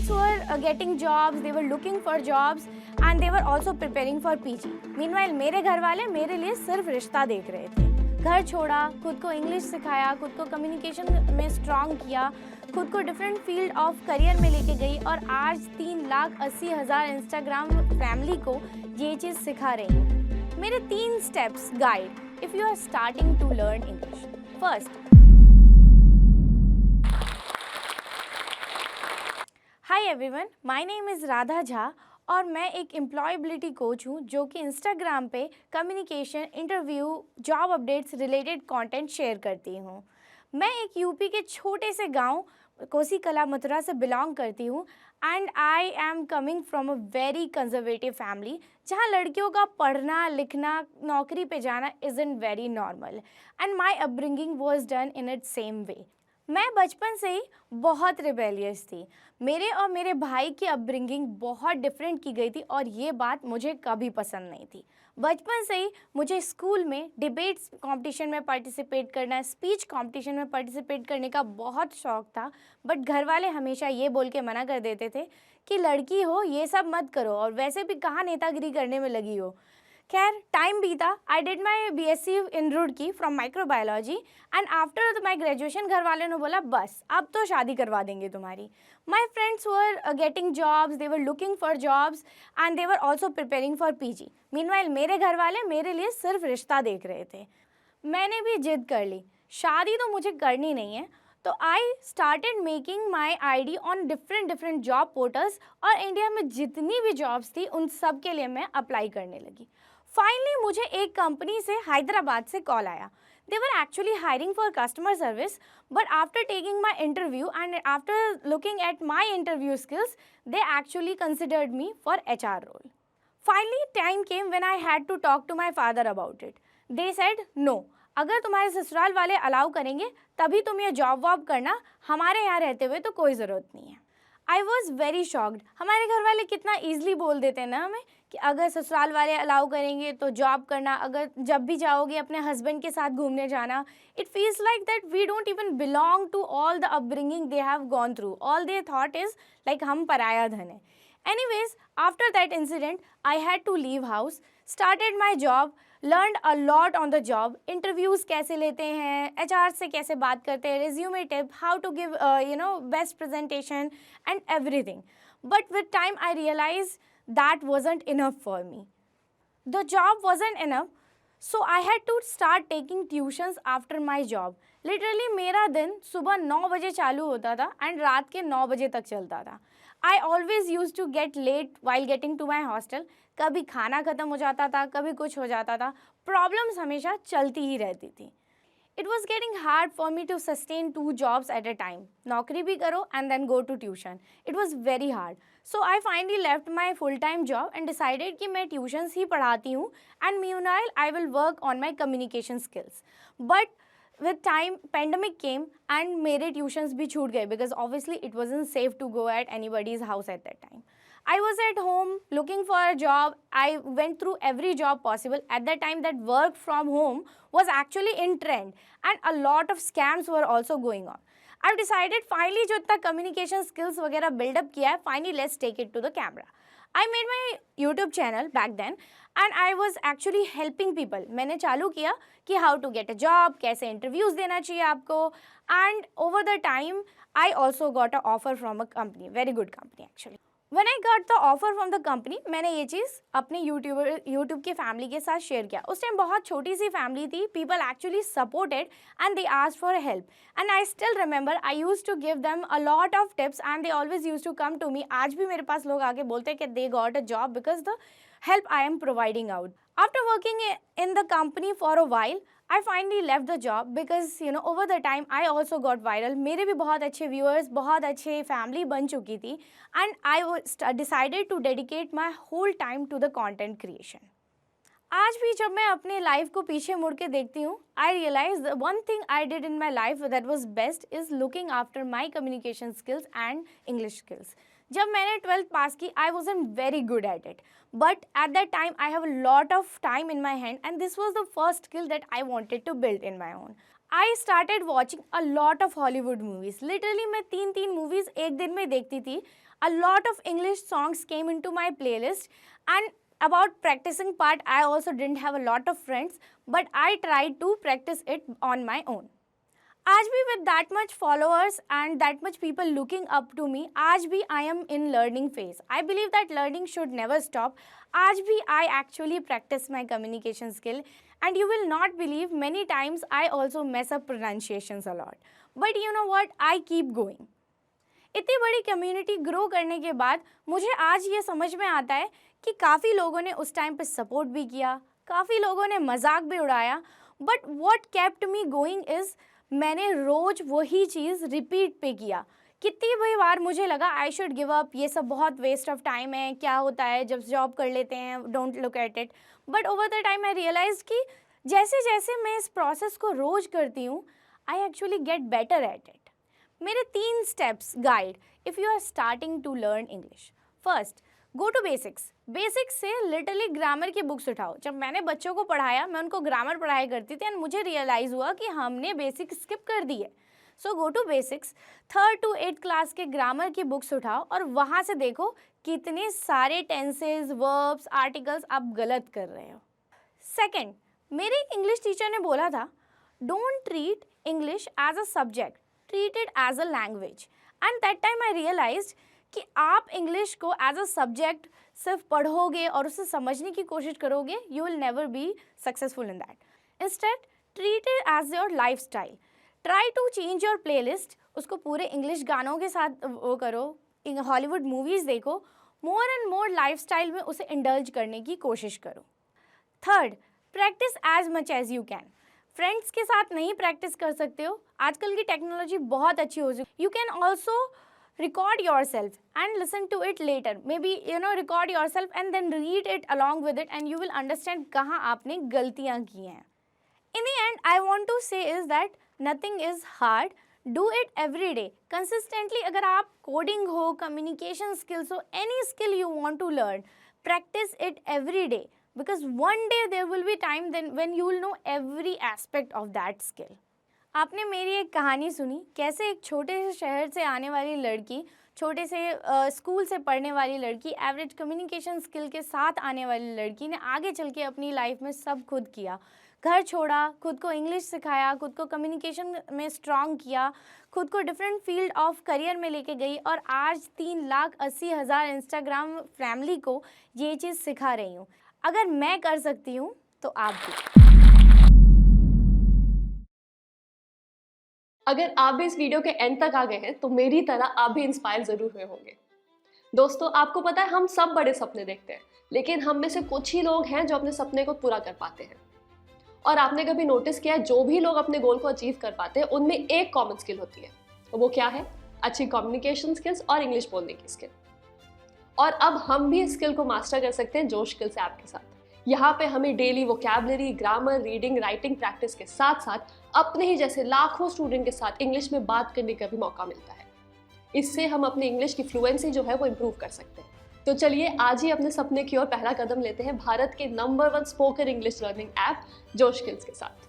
friends were getting jobs, they were looking for jobs and they were also preparing for PG. Meanwhile मेरे घर वाले मेरे लिए सिर्फ रिश्ता देख रहे थे. घर छोड़ा, खुद को इंग्लिश सिखाया, खुद को कम्युनिकेशन में स्ट्रॉन्ग किया, खुद को डिफरेंट फील्ड ऑफ करियर में लेके गई और आज 3,80,000 इंस्टाग्राम फैमिली को ये चीज़ सिखा रही हूँ. मेरे 3 steps guide if you are starting to learn English. First, hi everyone, my name is Radha Jha और मैं एक एम्प्लॉयबिलिटी कोच हूँ जो कि इंस्टाग्राम पे communication, interview, job updates related content share करती हूँ. मैं एक यूपी के छोटे से गांव कोसी कला मथुरा से बिलोंग करती हूँ and I am coming from a very conservative family जहाँ लड़कियों का पढ़ना, लिखना, नौकरी पे जाना isn't very normal and my upbringing was done in it same way. मैं बचपन से ही बहुत रिबेलियस थी. मेरे और मेरे भाई की अपब्रिंगिंग बहुत डिफरेंट की गई थी और ये बात मुझे कभी पसंद नहीं थी. बचपन से ही मुझे स्कूल में डिबेट्स कंपटीशन में पार्टिसिपेट करना, स्पीच कंपटीशन में पार्टिसिपेट करने का बहुत शौक था. बट घर वाले हमेशा ये बोल के मना कर देते थे कि लड़की हो, ये सब मत करो और वैसे भी कहाँ नेतागिरी करने में लगी हो. खैर, टाइम बीता. I did my BSc in Roorkee from microbiology and after my graduation घर वालों ने बोला बस अब तो शादी करवा देंगे तुम्हारी. My friends were getting jobs, they were looking for jobs and they were also preparing for PG. Meanwhile मेरे घर वाले मेरे लिए सिर्फ रिश्ता देख रहे थे. मैंने भी जिद कर ली, शादी तो मुझे करनी नहीं है. तो I started making my ID on different job portals और इंडिया में जितनी भी जॉब्स थी उन सब के लिए मैं अप्लाई करने लगी. फाइनली मुझे एक कंपनी से हैदराबाद से कॉल आया. They were actually hiring for customer service but after taking my interview and after looking at my interview skills they actually considered me for HR role. Finally time came when I had to talk to my father about it. They said no, अगर तुम्हारे ससुराल वाले allow करेंगे तभी तुम ये job वॉब करना, हमारे यहाँ रहते हुए तो कोई ज़रूरत नहीं है. I was very shocked. हमारे घर वाले कितना ईजिली बोल देते हैं ना हमें कि अगर ससुराल वाले अलाउ करेंगे तो जॉब करना, अगर जब भी जाओगे अपने हस्बैंड के साथ घूमने जाना. It feels like that we don't even belong to all the upbringing they have gone through. All they thought is like हम पराया धन है. Anyways, after that incident, I had to leave house, started my job, learned a lot on the job. Interviews कैसे लेते हैं, HR से कैसे बात करते हैं, resume tip, how to give best presentation and everything. But with time I realized that wasn't enough for me. The job wasn't enough, so I had to start taking tuitions after my job. Literally मेरा दिन सुबह 9 बजे चालू होता था and रात के 9 बजे तक चलता था. I always used to get late while getting to my hostel. कभी खाना ख़त्म हो जाता था, कभी कुछ हो जाता था. प्रॉब्लम्स हमेशा चलती ही रहती थी. It was getting hard for me to sustain 2 jobs at a time. नौकरी भी करो and then go to tuition. It was very hard. So I finally left my full-time job and decided कि मैं tuitions ही पढ़ाती हूँ and meanwhile I will work on my communication skills. But with time pandemic came and मेरे tuitions भी छूट गए because obviously it wasn't safe to go at anybody's house at that time. I was at home looking for a job. I went through every job possible. At that time that work from home was actually in trend and a lot of scams were also going on. I've decided finally जो इतना communication skills वगैरह build up किया है, finally let's take it to the camera. I made my YouTube channel back then and I was actually helping people. मैंने चालू किया कि how to get a job, कैसे interviews देना चाहिए आपको, and over the time I also got an offer from a company, very good company actually. When I got the offer from the company, मैंने ये चीज़ अपने YouTube की family के साथ शेयर किया. उस टाइम बहुत छोटी सी फैमिली थी. People actually supported and they asked for help. And I still remember I used to give them a lot of tips and they always used to come to me. आज भी मेरे पास लोग आके बोलते हैं कि they got a job because the help I am providing out. After working in the company for a while, I finally left the job because over the time I also got viral. मेरे भी बहुत अच्छे viewers, बहुत अच्छे family बन चुकी थी and I decided to dedicate my whole time to the content creation. आज भी जब मैं अपने लाइफ को पीछे मुड़ के देखती हूँ, I realize the one thing I did in my life that was best is looking after my communication skills and English skills. जब मैंने 12th पास की, I wasn't very good at it. But at that time, I have a lot of time in my hand and this was the first skill that I wanted to build in my own. I started watching a lot of Hollywood movies. Literally मैं 3 movies एक दिन में देखती थी. A lot of English songs came in to my playlist. And about practicing part, I also didn't have a lot of friends, but I tried to practice it on my own. आज भी with that much followers and that much people looking up to me, आज भी I am in learning phase. I believe that learning should never stop. आज भी I actually practice my communication skill, and you will not believe many times I also mess up pronunciations a lot. But you know what? I keep going. इतनी बड़ी community grow करने के बाद मुझे आज ये समझ में आता है कि काफ़ी लोगों ने उस टाइम पे सपोर्ट भी किया, काफ़ी लोगों ने मजाक भी उड़ाया, but what kept me going is मैंने रोज़ वही चीज़ रिपीट पे किया. कितनी भी बार मुझे लगा आई शुड गिव अप, ये सब बहुत वेस्ट ऑफ टाइम है, क्या होता है जब जॉब कर लेते हैं, don't look at it. But over the time I realise कि जैसे जैसे मैं इस प्रोसेस को रोज़ करती हूँ, I actually get better at it. मेरे 3 steps guide if you are starting to learn English. First, go to basics. Basics से लिटरली ग्रामर की बुक्स उठाओ. जब मैंने बच्चों को पढ़ाया, मैं उनको ग्रामर पढ़ाया करती थी एंड मुझे रियलाइज़ हुआ कि हमने बेसिक स्किप कर दी है. So go to basics. 3rd to 8th class के ग्रामर की बुक्स उठाओ और वहाँ से देखो कितने सारे टेंसेज, वर्ब्स, आर्टिकल्स आप गलत कर रहे हो. सेकेंड, मेरे एक इंग्लिश टीचर ने बोला था, don't treat English as a subject, treat it as a language. And that time I realised कि आप इंग्लिश को एज अ सब्जेक्ट सिर्फ पढ़ोगे और उसे समझने की कोशिश करोगे, you will never be successful in that. Instead treat it as your lifestyle. Try to change your playlist. उसको पूरे इंग्लिश गानों के साथ वो करो, हॉलीवुड मूवीज़ देखो, more and more lifestyle में उसे इंडल्ज करने की कोशिश करो. Third, practice as much as you can. Friends के साथ नहीं प्रैक्टिस कर सकते हो, आजकल की टेक्नोलॉजी बहुत अच्छी हो चुकी. You can also record yourself and listen to it later. Maybe record yourself and then read it along with it and you will understand कहाँ आपने गलतियाँ की हैं. In the end, I want to say is that nothing is hard. Do it every day. Consistently, अगर आप coding हो, communication skills हो, any skill you want to learn, practice it every day. Because one day there will be time then when you will know every aspect of that skill. आपने मेरी एक कहानी सुनी, कैसे एक छोटे से शहर से आने वाली लड़की, छोटे से स्कूल से पढ़ने वाली लड़की, एवरेज कम्युनिकेशन स्किल के साथ आने वाली लड़की ने आगे चल के अपनी लाइफ में सब खुद किया. घर छोड़ा, खुद को इंग्लिश सिखाया, खुद को कम्युनिकेशन में स्ट्रांग किया, खुद को डिफरेंट फील्ड ऑफ करियर में लेके गई और आज 3,80,000 इंस्टाग्राम फैमिली को ये चीज़ सिखा रही हूँ. अगर मैं कर सकती हूँ तो आप भी. अगर आप भी इस वीडियो के एंड तक आ गए हैं तो मेरी तरह आप भी इंस्पायर जरूर हुए होंगे. दोस्तों, आपको पता है हम सब बड़े सपने देखते हैं, लेकिन हम में से कुछ ही लोग हैं जो अपने सपने को पूरा कर पाते हैं. और आपने कभी नोटिस किया है, जो भी लोग अपने गोल को अचीव कर पाते हैं उनमें एक कॉमन स्किल होती है. वो क्या है? अच्छी कम्युनिकेशन स्किल्स और इंग्लिश बोलने की स्किल. और अब हम भी इस स्किल को मास्टर कर सकते हैं जोश स्किल्स ऐप के साथ. यहाँ पे हमें daily vocabulary, grammar, reading, writing practice के साथ साथ अपने ही जैसे लाखों स्टूडेंट के साथ इंग्लिश में बात करने का भी मौका मिलता है. इससे हम अपनी इंग्लिश की फ्लुएंसी जो है वो इम्प्रूव कर सकते हैं. तो चलिए आज ही अपने सपने की ओर पहला कदम लेते हैं भारत के number 1 spoken English learning app जोश स्किल्स के साथ.